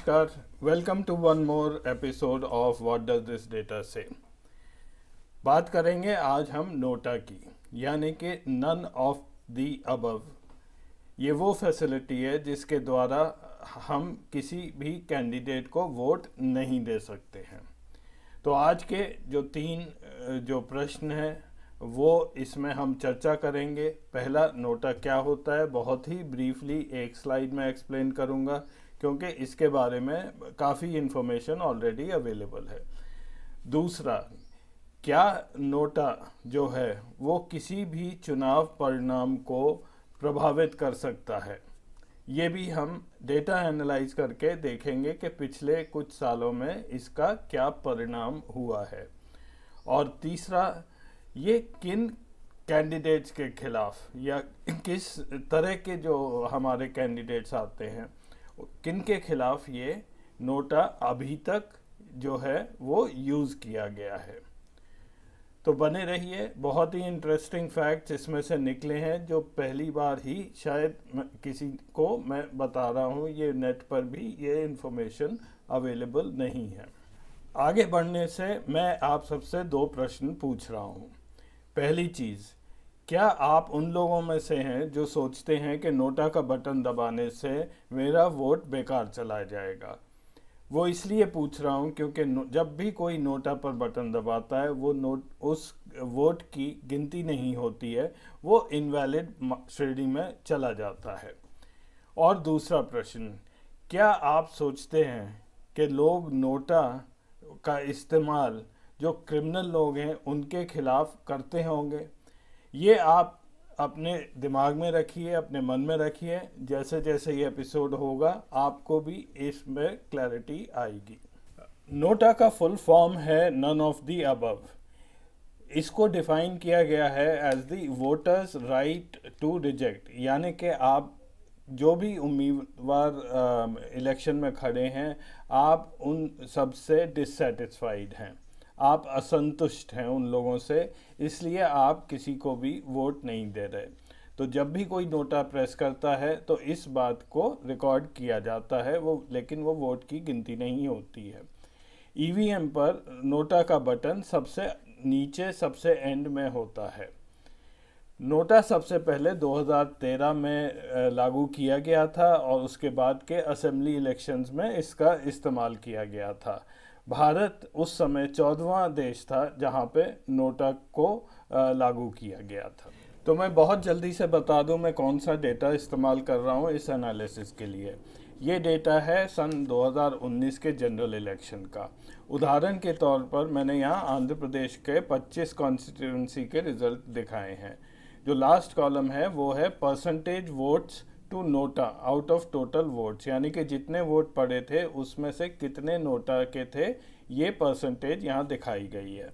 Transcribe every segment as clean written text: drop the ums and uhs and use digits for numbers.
नमस्कार, welcome to one more episode of what does this data say. बात करेंगे आज हम नोटा की, यानी कि नन ऑफ द अबव। ये वो फैसिलिटी है जिसके द्वारा हम किसी भी कैंडिडेट को वोट नहीं दे सकते हैं। तो आज के जो तीन जो प्रश्न हैं वो इसमें हम चर्चा करेंगे। पहला, नोटा क्या होता है, बहुत ही ब्रीफली एक स्लाइड में एक्सप्लेन करूंगा क्योंकि इसके बारे में काफ़ी इन्फॉर्मेशन ऑलरेडी अवेलेबल है। दूसरा, क्या नोटा जो है वो किसी भी चुनाव परिणाम को प्रभावित कर सकता है, ये भी हम डेटा एनालाइज करके देखेंगे कि पिछले कुछ सालों में इसका क्या परिणाम हुआ है। और तीसरा, ये किन कैंडिडेट्स के खिलाफ या किस तरह के जो हमारे कैंडिडेट्स आते हैं किन के खिलाफ ये नोटा अभी तक जो है वो यूज़ किया गया है। तो बने रहिए, बहुत ही इंटरेस्टिंग फैक्ट्स इसमें से निकले हैं जो पहली बार ही शायद किसी को मैं बता रहा हूँ। ये नेट पर भी ये इन्फॉर्मेशन अवेलेबल नहीं है। आगे बढ़ने से मैं आप सबसे दो प्रश्न पूछ रहा हूँ। पहली चीज़, क्या आप उन लोगों में से हैं जो सोचते हैं कि नोटा का बटन दबाने से मेरा वोट बेकार चला जाएगा? वो इसलिए पूछ रहा हूँ क्योंकि जब भी कोई नोटा पर बटन दबाता है वो उस वोट की गिनती नहीं होती है, वो इनवैलिड श्रेणी में चला जाता है। और दूसरा प्रश्न, क्या आप सोचते हैं कि लोग नोटा का इस्तेमाल जो क्रिमिनल लोग हैं उनके खिलाफ करते होंगे? ये आप अपने दिमाग में रखिए, अपने मन में रखिए। जैसे जैसे ये एपिसोड होगा आपको भी इसमें क्लैरिटी आएगी। नोटा का फुल फॉर्म है नन ऑफ द अबव। इसको डिफाइन किया गया है as the voters right to reject, यानी कि आप जो भी उम्मीदवार इलेक्शन में खड़े हैं आप उन सबसे डिससेटिस्फाइड हैं, आप असंतुष्ट हैं उन लोगों से, इसलिए आप किसी को भी वोट नहीं दे रहे। तो जब भी कोई नोटा प्रेस करता है तो इस बात को रिकॉर्ड किया जाता है लेकिन वो वोट की गिनती नहीं होती है। ईवीएम पर नोटा का बटन सबसे नीचे सबसे एंड में होता है। नोटा सबसे पहले 2013 में लागू किया गया था और उसके बाद के असेंबली इलेक्शंस में इसका इस्तेमाल किया गया था। भारत उस समय 14वां देश था जहां पे नोटा को लागू किया गया था। तो मैं बहुत जल्दी से बता दूं मैं कौन सा डेटा इस्तेमाल कर रहा हूं इस एनालिसिस के लिए। ये डेटा है सन 2019 के जनरल इलेक्शन का। उदाहरण के तौर पर मैंने यहाँ आंध्र प्रदेश के 25 कॉन्स्टिट्यूंसी के रिजल्ट दिखाए हैं। जो लास्ट कॉलम है वो है percentage votes to NOTA out of total votes, यानी कि जितने वोट पड़े थे उसमें से कितने नोटा के थे, ये परसेंटेज यहाँ दिखाई गई है।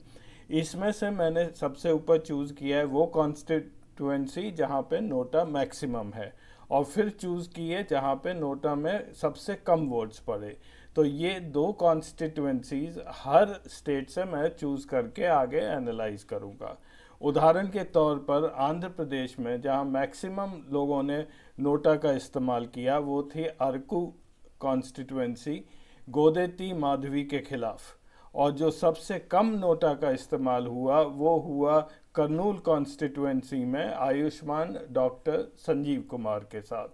इसमें से मैंने सबसे ऊपर चूज़ किया है वो कॉन्स्टिट्यूएंसी जहाँ पे नोटा मैक्सिमम है और फिर चूज़ किए जहाँ पे नोटा में सबसे कम वोट्स पड़े। तो ये दो कॉन्स्टिट्यूएंसीज हर स्टेट से मैं चूज़ करके आगे एनालाइज करूँगा। उदाहरण के तौर पर आंध्र प्रदेश में जहां मैक्सिमम लोगों ने नोटा का इस्तेमाल किया वो थी अरकू कॉन्स्टिट्यूएंसी गोदेती माधवी के खिलाफ, और जो सबसे कम नोटा का इस्तेमाल हुआ वो हुआ कर्नूल कॉन्स्टिट्यूएंसी में आयुष्मान डॉक्टर संजीव कुमार के साथ।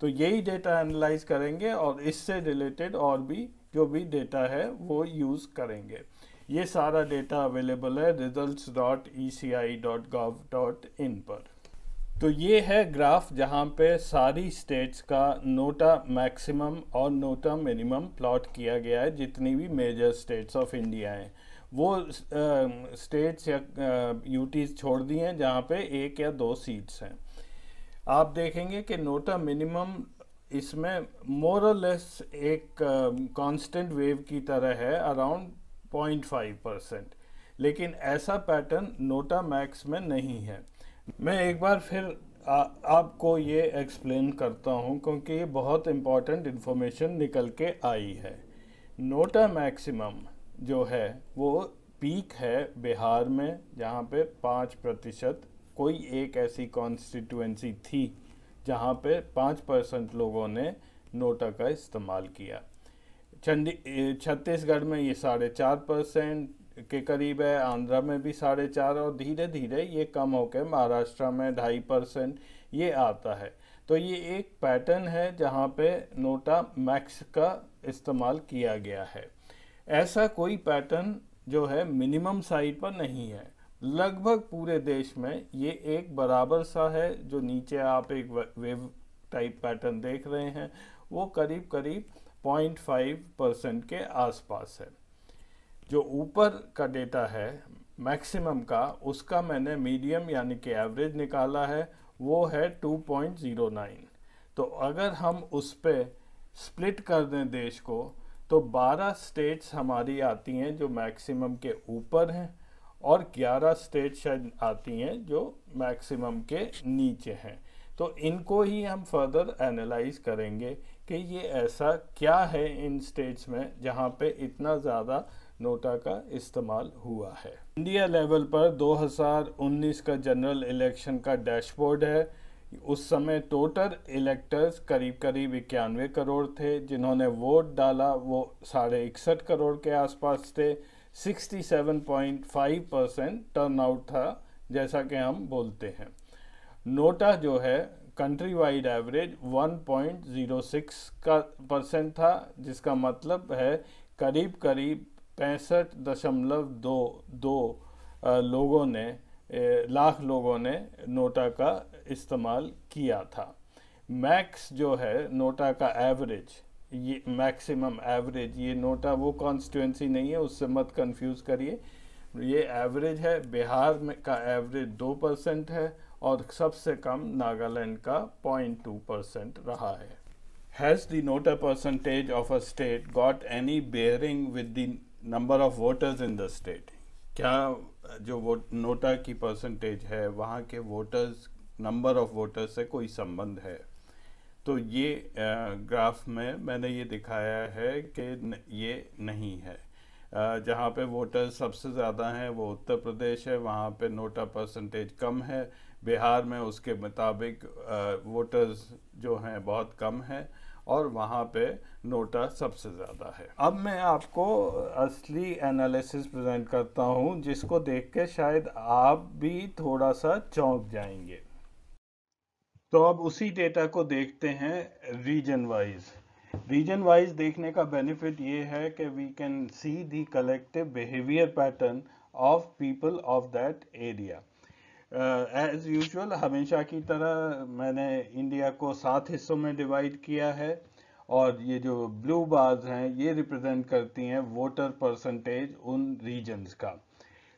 तो यही डेटा एनालाइज करेंगे और इससे रिलेटेड और भी जो भी डेटा है वो यूज़ करेंगे। ये सारा डेटा अवेलेबल है results.eci.gov.in पर। तो ये है ग्राफ जहाँ पे सारी स्टेट्स का नोटा मैक्सिमम और नोटा मिनिमम प्लॉट किया गया है। जितनी भी मेजर स्टेट्स ऑफ इंडिया हैं वो स्टेट्स या यूटीज छोड़ दी हैं जहाँ पे एक या दो सीट्स हैं। आप देखेंगे कि नोटा मिनिमम इसमें मोर और लेस एक कांस्टेंट वेव की तरह है, अराउंड 0.5%, लेकिन ऐसा पैटर्न नोटा मैक्स में नहीं है। मैं एक बार फिर आपको ये एक्सप्लेन करता हूँ क्योंकि ये बहुत इम्पॉर्टेंट इन्फॉर्मेशन निकल के आई है। नोटा मैक्सिमम जो है वो पीक है बिहार में जहाँ पे 5%, कोई एक ऐसी कॉन्स्टिट्यूएंसी थी जहाँ पे 5% लोगों ने नोटा का इस्तेमाल किया। छत्तीसगढ़ में ये 4.5% के करीब है, आंध्रा में भी 4.5%, और धीरे धीरे ये कम होकर महाराष्ट्र में 2.5% ये आता है। तो ये एक पैटर्न है जहाँ पे नोटा मैक्स का इस्तेमाल किया गया है। ऐसा कोई पैटर्न जो है मिनिमम साइड पर नहीं है, लगभग पूरे देश में ये एक बराबर सा है। जो नीचे आप एक वेव टाइप पैटर्न देख रहे हैं वो करीब करीब 0.5% के आसपास है। जो ऊपर का डेटा है मैक्सिमम का, उसका मैंने मीडियम यानी कि एवरेज निकाला है, वो है 2.09। तो अगर हम उस पे स्प्लिट कर दें देश को तो 12 स्टेट्स हमारी आती हैं जो मैक्सिमम के ऊपर हैं, और 11 स्टेट्स शायद आती हैं जो मैक्सिमम के नीचे हैं। तो इनको ही हम फर्दर एनालाइज करेंगे कि ये ऐसा क्या है इन स्टेट्स में जहाँ पे इतना ज़्यादा नोटा का इस्तेमाल हुआ है। इंडिया लेवल पर 2019 का जनरल इलेक्शन का डैशबोर्ड है। उस समय टोटल इलेक्टर्स करीब करीब 91 करोड़ थे, जिन्होंने वोट डाला वो 61.5 करोड़ के आसपास थे। 67.5% टर्नआउट था, जैसा कि हम बोलते हैं। नोटा जो है कंट्री वाइड एवरेज 1.06% था, जिसका मतलब है करीब करीब 65.22 लाख लोगों ने नोटा का इस्तेमाल किया था। मैक्स जो है नोटा का एवरेज, ये मैक्सिमम एवरेज, ये नोटा वो कॉन्स्टिट्यूंसी नहीं है, उससे मत कंफ्यूज करिए। ये एवरेज है। बिहार में का एवरेज 2% है और सबसे कम नागालैंड का 0.2% रहा है। Has the nota percentage of a state got any bearing with the number of voters in the state? क्या जो नोटा की परसेंटेज है वहाँ के वोटर्स, नंबर ऑफ वोटर्स से कोई संबंध है? तो ये ग्राफ में मैंने ये दिखाया है कि ये नहीं है। जहाँ पे वोटर्स सबसे ज़्यादा हैं वो उत्तर प्रदेश है, वहाँ पे नोटा परसेंटेज कम है। बिहार में उसके मुताबिक वोटर्स जो हैं बहुत कम है, और वहाँ पे नोटा सबसे ज़्यादा है। अब मैं आपको असली एनालिसिस प्रेजेंट करता हूँ, जिसको देख के शायद आप भी थोड़ा सा चौंक जाएंगे। तो अब उसी डेटा को देखते हैं रीजन वाइज। रीजन वाइज देखने का बेनिफिट ये है कि we can see the collective behaviour pattern of people of that area. As usual हमेशा की तरह मैंने इंडिया को 7 हिस्सों में डिवाइड किया है, और ये जो ब्लू बार्स हैं ये रिप्रेजेंट करती हैं वोटर परसेंटेज उन रीजन्स का।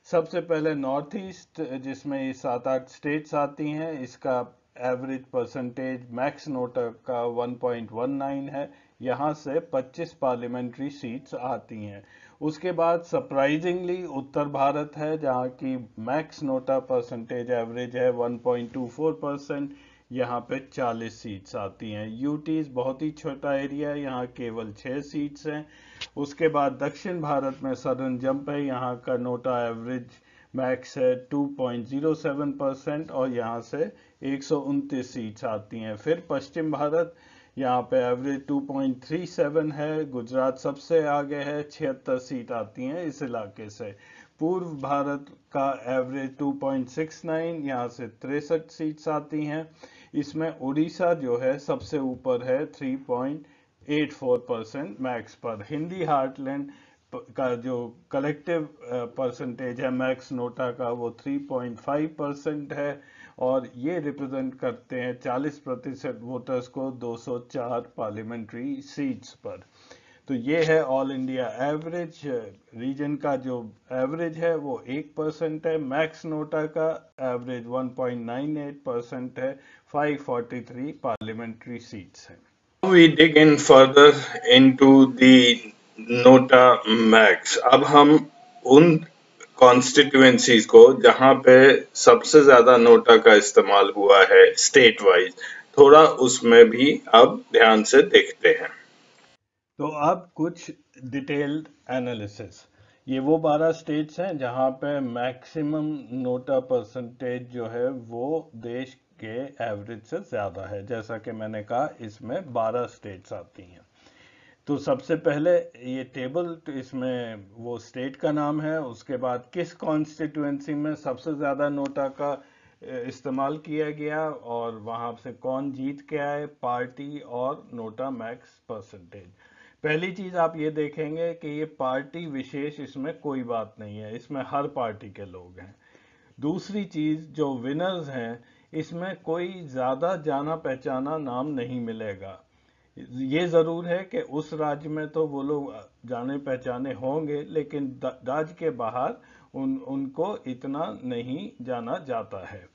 सबसे पहले नॉर्थ ईस्ट, जिसमें ये 7-8 स्टेट्स आती हैं, इसका एवरेज परसेंटेज मैक्स नोटा का 1.19 है। यहाँ से 25 पार्लियामेंट्री सीट्स आती हैं। उसके बाद सरप्राइजिंगली उत्तर भारत है, जहाँ की मैक्स नोटा परसेंटेज एवरेज है 1.24%। यहाँ पे 40 सीट्स आती हैं। यूटीज बहुत ही छोटा एरिया है, यहाँ केवल 6 सीट्स हैं। उसके बाद दक्षिण भारत में सदर्न जंप है, यहाँ का नोटा एवरेज मैक्स है 2.07% और यहाँ से 129 सीट्स आती हैं। फिर पश्चिम भारत, यहाँ पे एवरेज 2.37 है। गुजरात सबसे आगे है, 76 सीट आती हैं इस इलाके से। पूर्व भारत का एवरेज 2.69, यहाँ से 63 सीट्स आती हैं। इसमें उड़ीसा जो है सबसे ऊपर है 3.84% मैक्स पर। हिंदी हार्टलैंड का जो कलेक्टिव परसेंटेज है मैक्स नोटा का वो 3.5% है, और ये रिप्रेजेंट करते हैं 40% वोटर्स को 204 पार्लियामेंट्री सीट्स पर। तो ये है ऑल इंडिया एवरेज। रीजन का जो एवरेज है वो 1% है। मैक्स नोटा का एवरेज 1.98% है। 543 पार्लियामेंट्री सीट्स हैं। We dig in further into the NOTA max. अब हम उन कॉन्स्टिट्यूएंसीज को जहां पे सबसे ज्यादा नोटा का इस्तेमाल हुआ है स्टेट वाइज, थोड़ा उसमें भी अब ध्यान से देखते हैं। तो अब कुछ डिटेल्ड एनालिसिस। ये वो 12 स्टेट्स हैं जहां पे मैक्सिमम नोटा परसेंटेज जो है वो देश के एवरेज से ज्यादा है। जैसा कि मैंने कहा इसमें 12 स्टेट्स आती हैं। तो सबसे पहले ये टेबल, तो इसमें वो स्टेट का नाम है, उसके बाद किस कॉन्स्टिट्यूएंसी में सबसे ज़्यादा नोटा का इस्तेमाल किया गया और वहाँ से कौन जीत के आए, पार्टी और नोटा मैक्स परसेंटेज। पहली चीज़ आप ये देखेंगे कि ये पार्टी विशेष, इसमें कोई बात नहीं है, इसमें हर पार्टी के लोग हैं। दूसरी चीज़, जो विनर्स हैं इसमें कोई ज़्यादा जाना पहचाना नाम नहीं मिलेगा। ये ज़रूर है कि उस राज्य में तो वो लोग जाने पहचाने होंगे, लेकिन राज्य के बाहर उनको इतना नहीं जाना जाता है।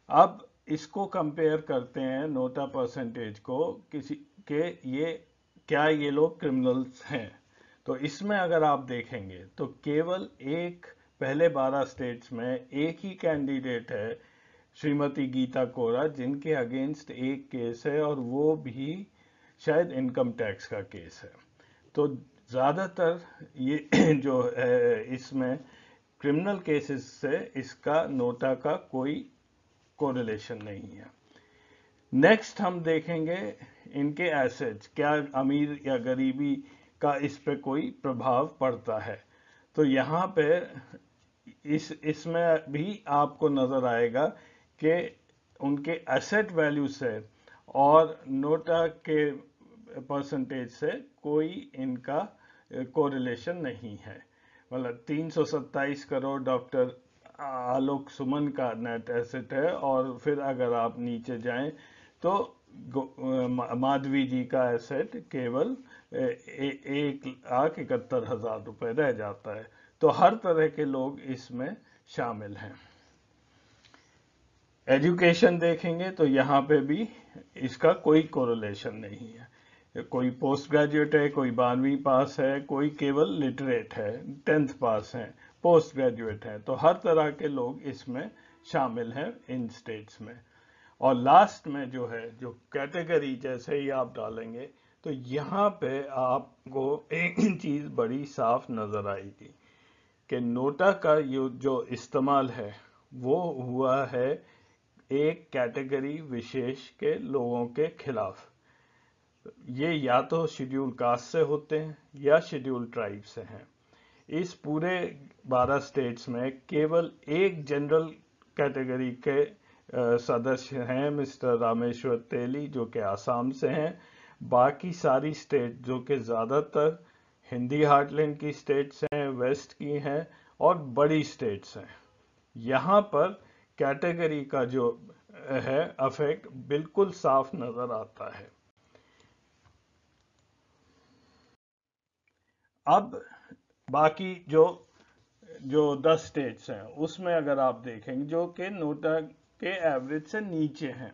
अब इसको कंपेयर करते हैं नोटा परसेंटेज को किसी के, ये क्या ये लोग क्रिमिनल्स हैं। तो इसमें अगर आप देखेंगे तो केवल एक, पहले 12 स्टेट्स में एक ही कैंडिडेट है, श्रीमती गीता कोरा, जिनके अगेंस्ट एक केस है और वो भी शायद इनकम टैक्स का केस है। तो ज़्यादातर ये जो है इसमें क्रिमिनल केसेस से इसका नोटा का कोई कोरिलेशन नहीं है। नेक्स्ट हम देखेंगे इनके एसेट्स, क्या अमीर या गरीबी का इस पे कोई प्रभाव पड़ता है। तो यहाँ पे इसमें भी आपको नजर आएगा कि उनके एसेट वैल्यू से और नोटा के परसेंटेज से कोई इनका कोरिलेशन नहीं है। मतलब 327 करोड़ डॉक्टर आलोक सुमन का नेट एसेट है, और फिर अगर आप नीचे जाएं तो माधवी जी का एसेट केवल 1,71,000 रुपए रह जाता है। तो हर तरह के लोग इसमें शामिल हैं। एजुकेशन देखेंगे तो यहाँ पे भी इसका कोई कोरिलेशन नहीं है। कोई पोस्ट ग्रेजुएट है, कोई 12वीं पास है, कोई केवल लिटरेट है, 10th पास है, पोस्ट ग्रेजुएट है। तो हर तरह के लोग इसमें शामिल हैं इन स्टेट्स में। और लास्ट में जो है, जो कैटेगरी जैसे ही आप डालेंगे तो यहाँ पे आपको एक चीज बड़ी साफ नजर आएगी कि नोटा का ये जो इस्तेमाल है वो हुआ है एक कैटेगरी विशेष के लोगों के खिलाफ। ये या तो शेड्यूल कास्ट से होते हैं या शेड्यूल ट्राइब से हैं। इस पूरे 12 स्टेट्स में केवल एक जनरल कैटेगरी के सदस्य हैं, मिस्टर रामेश्वर तेली, जो कि आसाम से हैं। बाकी सारी स्टेट जो कि ज़्यादातर हिंदी हार्टलैंड की स्टेट्स हैं, वेस्ट की हैं और बड़ी स्टेट्स हैं, यहाँ पर कैटेगरी का जो है अफेक्ट बिल्कुल साफ नजर आता है। अब बाकी जो 10 स्टेट्स हैं उसमें अगर आप देखेंगे जो कि नोटा के एवरेज से नीचे हैं,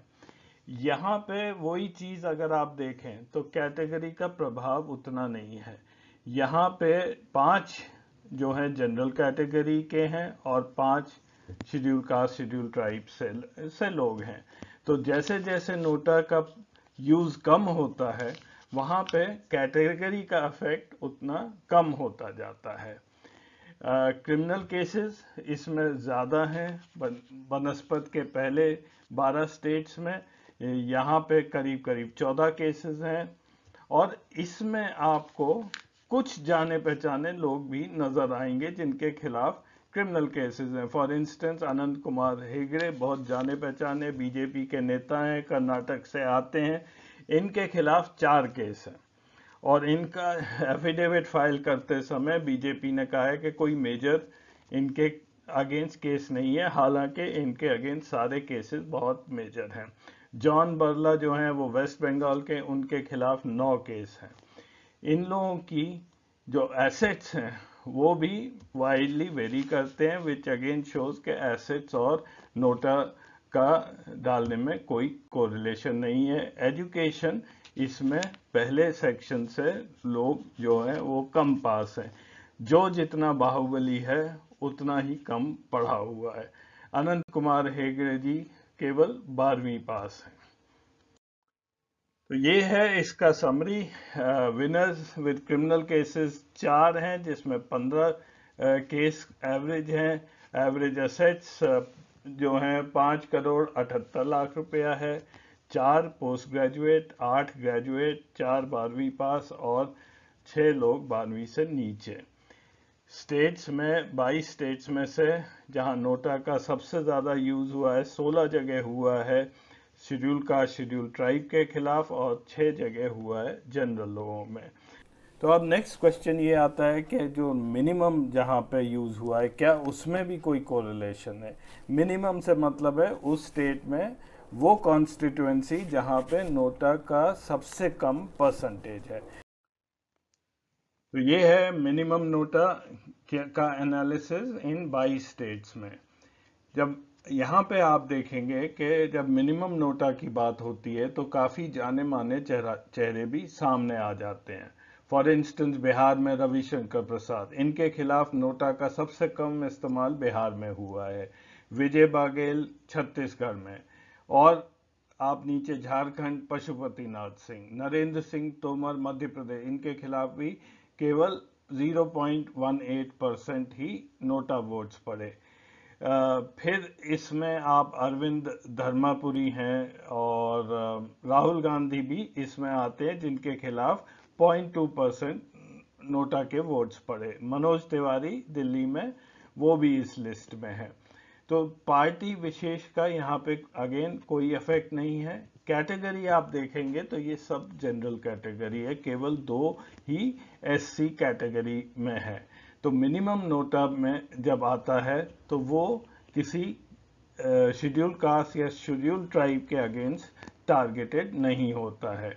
यहाँ पे वही चीज अगर आप देखें तो कैटेगरी का प्रभाव उतना नहीं है। यहाँ पे 5 जो हैं जनरल कैटेगरी के हैं और 5 शेड्यूल कास्ट शेड्यूल ट्राइब से लोग हैं। तो जैसे जैसे नोटा का यूज कम होता है वहाँ पे कैटेगरी का इफेक्ट उतना कम होता जाता है। क्रिमिनल केसेस इसमें ज़्यादा हैं बनस्पत के पहले 12 स्टेट्स में। यहाँ पे करीब करीब 14 केसेस हैं और इसमें आपको कुछ जाने पहचाने लोग भी नजर आएंगे जिनके खिलाफ क्रिमिनल केसेस हैं। फॉर इंस्टेंस अनंत कुमार हेगड़े बहुत जाने पहचाने बीजेपी के नेता हैं, कर्नाटक से आते हैं। इनके खिलाफ 4 केस हैं और इनका एफिडेविट फाइल करते समय बीजेपी ने कहा है कि कोई मेजर इनके अगेंस्ट केस नहीं है, हालांकि इनके अगेंस्ट सारे केसेस बहुत मेजर हैं। जॉन बर्ला जो हैं वो वेस्ट बंगाल के, उनके खिलाफ 9 केस हैं। इन लोगों की जो एसेट्स हैं वो भी वाइडली वेरी करते हैं, विच अगेन शोज के एसेट्स और नोटा का डालने में कोई कोरिलेशन नहीं है। एजुकेशन, इसमें पहले सेक्शन से लोग जो हैं वो कम पास हैं, जो जितना बाहुबली है उतना ही कम पढ़ा हुआ है। अनंत कुमार हेगड़े जी केवल 12वीं पास हैं। तो ये है इसका summary. Winners with criminal cases 4 हैं, जिसमें 15 केस एवरेज हैं। एवरेज असेट्स जो हैं 5 करोड़ 78 लाख रुपया है। 4 पोस्ट ग्रेजुएट, 8 ग्रेजुएट, 4 12वीं पास और 6 लोग 12वीं से नीचे। स्टेट्स में 22 स्टेट्स में से जहां नोटा का सबसे ज़्यादा यूज़ हुआ है 16 जगह हुआ है शेड्यूल कास्ट शेड्यूल ट्राइब के खिलाफ और 6 जगह हुआ है जनरल लोगों में। तो अब नेक्स्ट क्वेश्चन ये आता है कि जो मिनिमम जहाँ पे यूज़ हुआ है क्या उसमें भी कोई कोरिलेशन है। मिनिमम से मतलब है उस स्टेट में वो कॉन्स्टिट्यूएंसी जहाँ पे नोटा का सबसे कम परसेंटेज है। तो ये है मिनिमम नोटा का एनालिसिस इन 22 स्टेट्स में। जब यहाँ पे आप देखेंगे कि जब मिनिमम नोटा की बात होती है तो काफ़ी जाने माने चेहरे भी सामने आ जाते हैं। फॉर इंस्टेंस बिहार में रविशंकर प्रसाद, इनके खिलाफ नोटा का सबसे कम इस्तेमाल बिहार में हुआ है। विजय बाघेल छत्तीसगढ़ में, और आप नीचे झारखंड पशुपति नाथ सिंह, नरेंद्र सिंह तोमर मध्य प्रदेश, इनके खिलाफ भी केवल 0.18% ही नोटा वोट्स पड़े। फिर इसमें आप अरविंद धर्मापुरी हैं और राहुल गांधी भी इसमें आते हैं जिनके खिलाफ 0.2% नोटा के वोट्स पड़े। मनोज तिवारी दिल्ली में, वो भी इस लिस्ट में है। तो पार्टी विशेष का यहाँ पे अगेन कोई इफेक्ट नहीं है। कैटेगरी आप देखेंगे तो ये सब जनरल कैटेगरी है, केवल 2 ही एससी कैटेगरी में है। तो मिनिमम नोटा में जब आता है तो वो किसी शेड्यूल कास्ट या शेड्यूल ट्राइब के अगेंस्ट टारगेटेड नहीं होता है।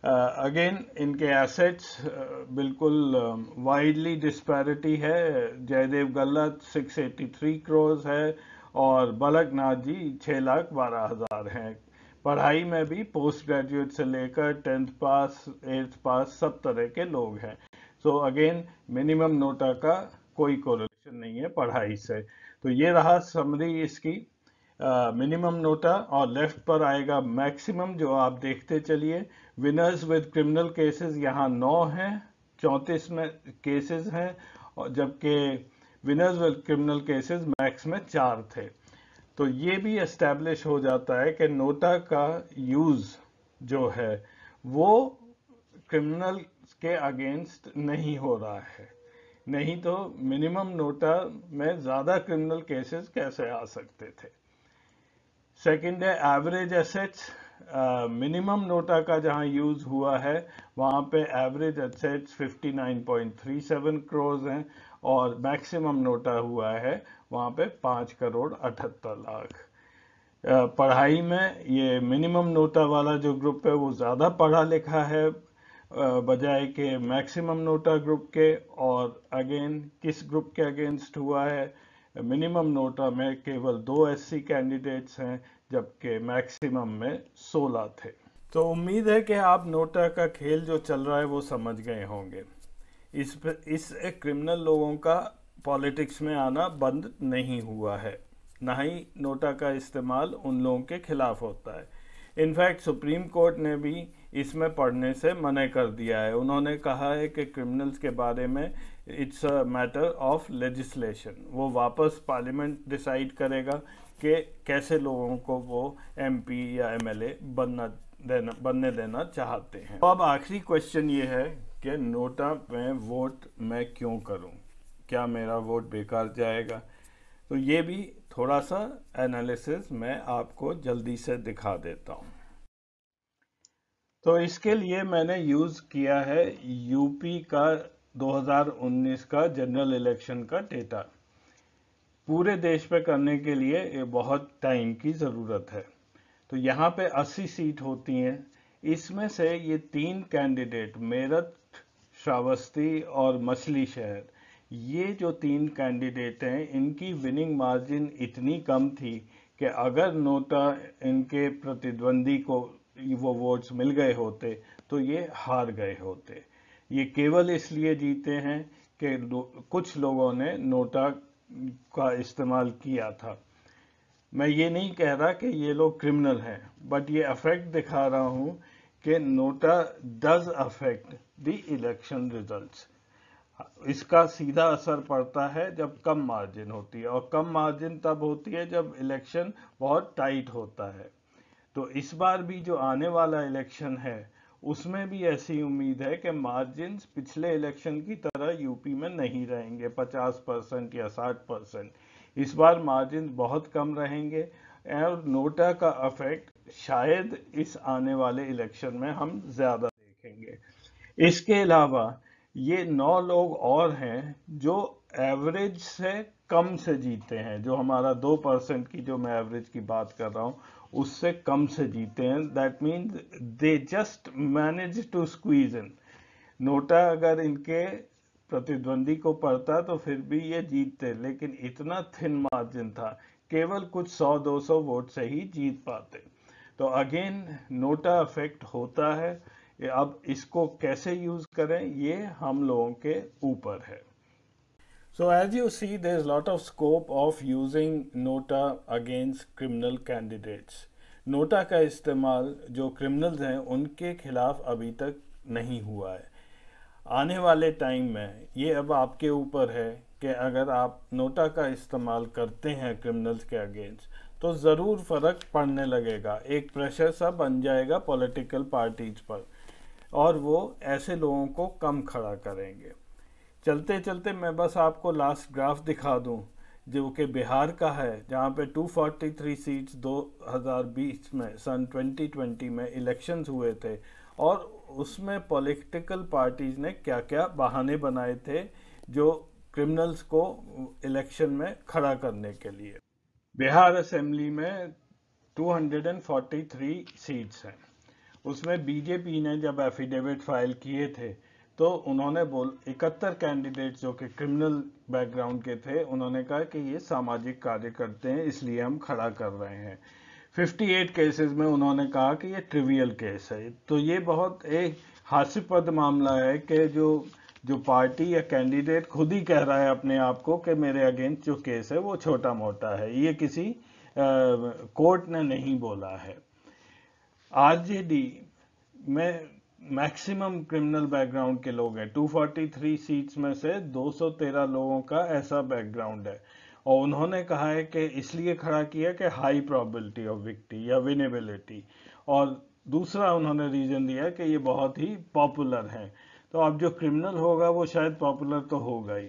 अगेन इनके एसेट्स बिल्कुल वाइडली डिस्पैरिटी है। जयदेव गल्लत 683 करोड़ है और बलकनाथ जी 6,12,000 हैं। पढ़ाई में भी पोस्ट ग्रेजुएट से लेकर 10th पास 8th पास सब तरह के लोग हैं। सो अगेन मिनिमम नोटा का कोई कोरिलेशन नहीं है पढ़ाई से। तो ये रहा समरी इसकी मिनिमम नोटा। और लेफ्ट पर आएगा मैक्सिमम, जो आप देखते चलिए। विनर्स विद क्रिमिनल केसेस यहाँ 9 हैं, 34 में केसेस हैं, और जबकि winners with criminal cases max में 4 थे। तो ये भी एस्टैब्लिश हो जाता है कि नोटा का यूज जो है वो क्रिमिनल के अगेंस्ट नहीं हो रहा है। नहीं तो मिनिमम नोटा में ज्यादा क्रिमिनल केसेस कैसे आ सकते थे। सेकंड है एवरेज एसेट्स। मिनिमम नोटा का जहां यूज हुआ है वहां पे एवरेज एसेट्स 59.37 करोड़ हैं और मैक्सिमम नोटा हुआ है वहां पे 5,78,00,000। पढ़ाई में ये मिनिमम नोटा वाला जो ग्रुप है वो ज़्यादा पढ़ा लिखा है बजाय के मैक्सिमम नोटा ग्रुप के। और अगेन किस ग्रुप के अगेंस्ट हुआ है? मिनिमम नोटा में केवल 2 एससी कैंडिडेट्स हैं जबकि मैक्सिमम में 16 थे। तो उम्मीद है कि आप नोटा का खेल जो चल रहा है वो समझ गए होंगे। इस क्रिमिनल लोगों का पॉलिटिक्स में आना बंद नहीं हुआ है, ना ही नोटा का इस्तेमाल उन लोगों के खिलाफ होता है। इनफैक्ट सुप्रीम कोर्ट ने भी इसमें पढ़ने से मना कर दिया है। उन्होंने कहा है कि क्रिमिनल्स के बारे में it's a matter of legislation. वो वापस पार्लियामेंट डिसाइड करेगा कि कैसे लोगों को वो एमपी या एमएलए बनने देना चाहते हैं। तो अब आखिरी क्वेश्चन ये है कि नोटा में वोट मैं क्यों करूं? क्या मेरा वोट बेकार जाएगा? तो ये भी थोड़ा सा एनालिसिस मैं आपको जल्दी से दिखा देता हूं। तो इसके लिए मैंने यूज किया है यूपी का 2019 का जनरल इलेक्शन का डेटा। पूरे देश पे करने के लिए ये बहुत टाइम की ज़रूरत है। तो यहाँ पे 80 सीट होती हैं। इसमें से ये 3 कैंडिडेट मेरठ, श्रावस्ती और मछली शहर, ये जो 3 कैंडिडेट हैं इनकी विनिंग मार्जिन इतनी कम थी कि अगर नोटा इनके प्रतिद्वंदी को वो वोट्स मिल गए होते तो ये हार गए होते। ये केवल इसलिए जीते हैं कि कुछ लोगों ने नोटा का इस्तेमाल किया था। मैं ये नहीं कह रहा कि ये लोग क्रिमिनल हैं, बट ये अफेक्ट दिखा रहा हूं कि NOTA does affect the election results. इसका सीधा असर पड़ता है जब कम मार्जिन होती है, और कम मार्जिन तब होती है जब इलेक्शन बहुत टाइट होता है। तो इस बार भी जो आने वाला इलेक्शन है उसमें भी ऐसी उम्मीद है कि मार्जिन्स पिछले इलेक्शन की तरह यूपी में नहीं रहेंगे 50% या 60%। इस बार मार्जिन बहुत कम रहेंगे और नोटा का इफेक्ट शायद इस आने वाले इलेक्शन में हम ज्यादा देखेंगे। इसके अलावा ये 9 लोग और हैं जो एवरेज से कम से जीते हैं, जो हमारा 2% की जो मैं एवरेज की बात कर रहा हूं उससे कम से जीते हैं। That means they just manage to squeeze in. NOTA अगर इनके प्रतिद्वंदी को पड़ता तो फिर भी ये जीतते, लेकिन इतना थिन मार्जिन था, केवल कुछ 100-200 वोट से ही जीत पाते। तो अगेन नोटा इफेक्ट होता है। अब इसको कैसे यूज करें ये हम लोगों के ऊपर है। So as you see, there is lot of scope of using nota against criminal candidates. NOTA का इस्तेमाल जो क्रिमिनल्स हैं उनके खिलाफ अभी तक नहीं हुआ है। आने वाले टाइम में ये अब आपके ऊपर है कि अगर आप नोटा का इस्तेमाल करते हैं क्रिमिनल्स के अगेंस्ट तो ज़रूर फ़र्क पड़ने लगेगा, एक प्रेशर सा बन जाएगा पॉलिटिकल पार्टीज पर और वो ऐसे लोगों को कम खड़ा करेंगे। चलते चलते मैं बस आपको लास्ट ग्राफ दिखा दूं जो कि बिहार का है, जहां पे 243 सीट्स 2020 में सन 2020 में इलेक्शंस हुए थे और उसमें पॉलिटिकल पार्टीज ने क्या क्या बहाने बनाए थे जो क्रिमिनल्स को इलेक्शन में खड़ा करने के लिए। बिहार असेंबली में 243 सीट्स हैं, उसमें बीजेपी ने जब एफिडेविट फाइल किए थे तो उन्होंने 71 कैंडिडेट जो कि क्रिमिनल बैकग्राउंड के थे, उन्होंने कहा कि ये सामाजिक कार्य करते हैं इसलिए हम खड़ा कर रहे हैं। 58 केसेस में उन्होंने कहा कि ये ट्रिवियल केस है। तो ये बहुत एक हास्यास्पद मामला है कि जो पार्टी या कैंडिडेट खुद ही कह रहा है अपने आप को कि मेरे अगेंस्ट जो केस है वो छोटा मोटा है, ये किसी कोर्ट ने नहीं बोला है। आरजेडी में मैक्सिमम क्रिमिनल बैकग्राउंड के लोग हैं, 243 सीट्स में से 213 लोगों का ऐसा बैकग्राउंड है और उन्होंने कहा है कि इसलिए खड़ा किया कि हाई प्रोबेबिलिटी ऑफ विक्ट्री या विनेबिलिटी, और दूसरा उन्होंने रीजन दिया कि ये बहुत ही पॉपुलर है। तो अब जो क्रिमिनल होगा वो शायद पॉपुलर तो होगा ही।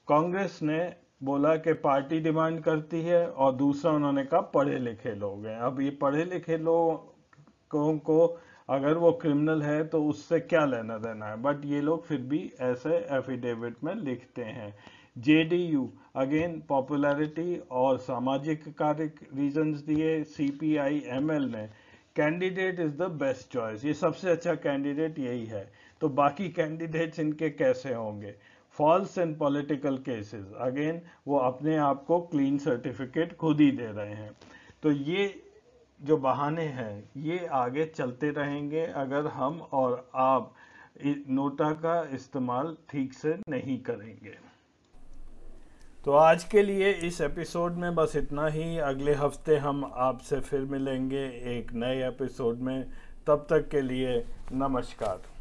कांग्रेस ने बोला कि पार्टी डिमांड करती है और दूसरा उन्होंने कहा पढ़े लिखे लोग हैं। अब ये पढ़े लिखे लोगों को अगर वो क्रिमिनल है तो उससे क्या लेना देना है, बट ये लोग फिर भी ऐसे एफिडेविट में लिखते हैं। जेडीयू अगेन पॉपुलैरिटी और सामाजिक कार्य रीजंस दिए। सीपीआई एमएल ने candidate is the best choice, ये सबसे अच्छा कैंडिडेट यही है। तो बाकी कैंडिडेट्स इनके कैसे होंगे? False and political cases, again वो अपने आप को क्लीन सर्टिफिकेट खुद ही दे रहे हैं। तो ये जो बहाने हैं ये आगे चलते रहेंगे अगर हम और आप नोटा का इस्तेमाल ठीक से नहीं करेंगे। तो आज के लिए इस एपिसोड में बस इतना ही। अगले हफ्ते हम आपसे फिर मिलेंगे एक नए एपिसोड में। तब तक के लिए नमस्कार।